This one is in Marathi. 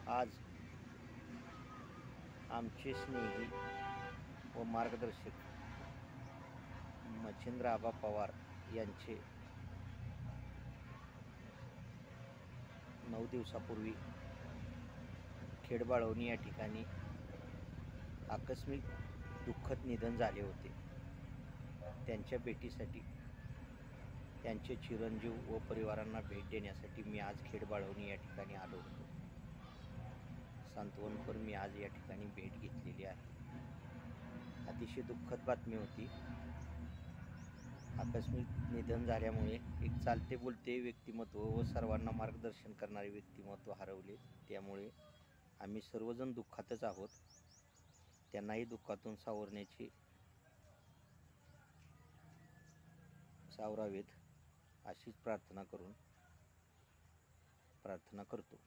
आज आमचे स्नेही व मार्गदर्शक मच्छिंद्र आबा पवार यांचे 9 दिवसापूर्वी खेडबाळवणी या ठिकाणी आकस्मिक दुःखद निधन झाले होते. त्यांच्या भेटीसाठी त्यांचे चिरंजीव व परिवारांना भेट देण्यासाठी मी आज खेडबाळवणी या ठिकाणी आलो होतो. सांत्वनपर मी आज या ठिकाणी भेट घेतलेली आहे. अतिशय दुःखद बातमी होती. आकस्मिक निधन झाल्यामुळे एक चालते बोलते व्यक्तिमत्व व सर्वांना मार्गदर्शन करणारे व्यक्तिमत्व हरवले. त्यामुळे आम्ही सर्वजण दुःखातच आहोत. त्यांनाही दुःखातून सावरावेत अशीच प्रार्थना करतो.